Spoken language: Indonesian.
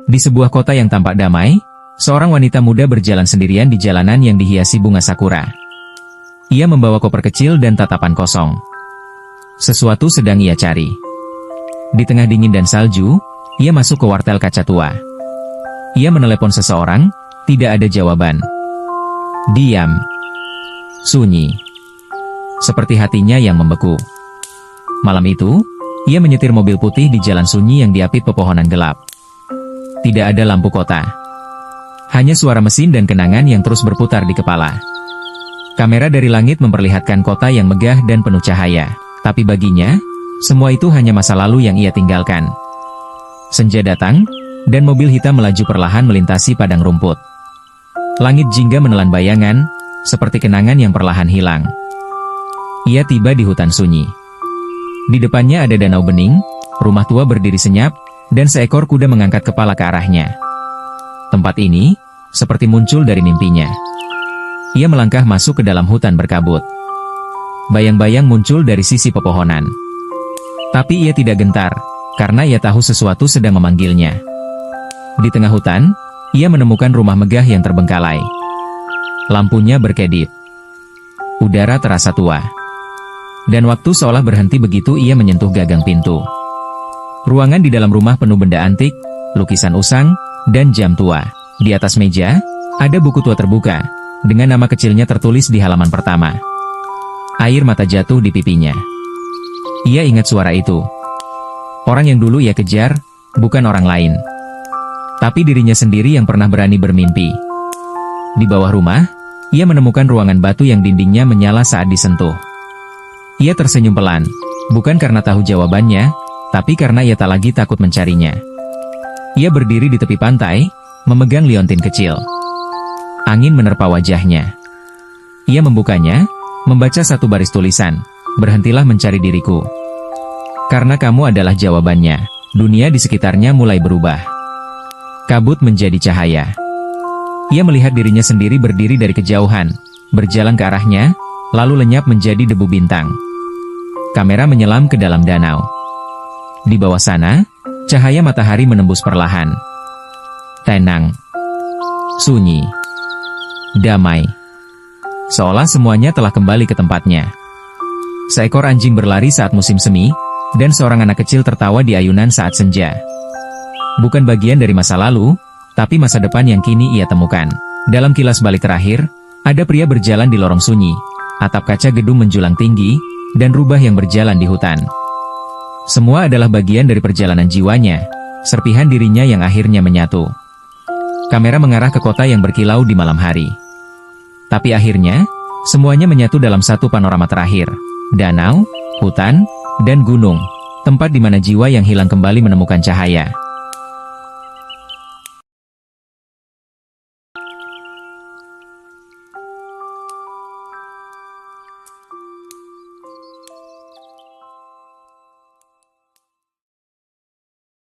Di sebuah kota yang tampak damai, seorang wanita muda berjalan sendirian di jalanan yang dihiasi bunga sakura. Ia membawa koper kecil dan tatapan kosong. Sesuatu sedang ia cari. Di tengah dingin dan salju, ia masuk ke wartel kaca tua. Ia menelepon seseorang, tidak ada jawaban. Diam. Sunyi. Seperti hatinya yang membeku. Malam itu, ia menyetir mobil putih di jalan sunyi yang diapit pepohonan gelap. Tidak ada lampu kota. Hanya suara mesin dan kenangan yang terus berputar di kepala. Kamera dari langit memperlihatkan kota yang megah dan penuh cahaya. Tapi baginya, semua itu hanya masa lalu yang ia tinggalkan. Senja datang, dan mobil hitam melaju perlahan melintasi padang rumput. Langit jingga menelan bayangan, seperti kenangan yang perlahan hilang. Ia tiba di hutan sunyi. Di depannya ada danau bening, rumah tua berdiri senyap, dan seekor kuda mengangkat kepala ke arahnya. Tempat ini, seperti muncul dari mimpinya. Ia melangkah masuk ke dalam hutan berkabut. Bayang-bayang muncul dari sisi pepohonan. Tapi ia tidak gentar, karena ia tahu sesuatu sedang memanggilnya. Di tengah hutan, ia menemukan rumah megah yang terbengkalai. Lampunya berkedip. Udara terasa tua. Dan waktu seolah berhenti begitu ia menyentuh gagang pintu. Ruangan di dalam rumah penuh benda antik, lukisan usang, dan jam tua. Di atas meja, ada buku tua terbuka, dengan nama kecilnya tertulis di halaman pertama. Air mata jatuh di pipinya. Ia ingat suara itu. Orang yang dulu ia kejar, bukan orang lain. Tapi dirinya sendiri yang pernah berani bermimpi. Di bawah rumah, ia menemukan ruangan batu yang dindingnya menyala saat disentuh. Ia tersenyum pelan, bukan karena tahu jawabannya, tapi karena ia tak lagi takut mencarinya. Ia berdiri di tepi pantai, memegang liontin kecil. Angin menerpa wajahnya. Ia membukanya, membaca satu baris tulisan, "Berhentilah mencari diriku. Karena kamu adalah jawabannya." Dunia di sekitarnya mulai berubah. Kabut menjadi cahaya. Ia melihat dirinya sendiri berdiri dari kejauhan, berjalan ke arahnya, lalu lenyap menjadi debu bintang. Kamera menyelam ke dalam danau. Di bawah sana, cahaya matahari menembus perlahan. Tenang. Sunyi. Damai. Seolah semuanya telah kembali ke tempatnya. Seekor anjing berlari saat musim semi, dan seorang anak kecil tertawa di ayunan saat senja. Bukan bagian dari masa lalu, tapi masa depan yang kini ia temukan. Dalam kilas balik terakhir, ada pria berjalan di lorong sunyi, atap kaca gedung menjulang tinggi, dan rubah yang berjalan di hutan. Semua adalah bagian dari perjalanan jiwanya, serpihan dirinya yang akhirnya menyatu. Kamera mengarah ke kota yang berkilau di malam hari. Tapi akhirnya, semuanya menyatu dalam satu panorama terakhir. Danau, hutan, dan gunung, tempat di mana jiwa yang hilang kembali menemukan cahaya.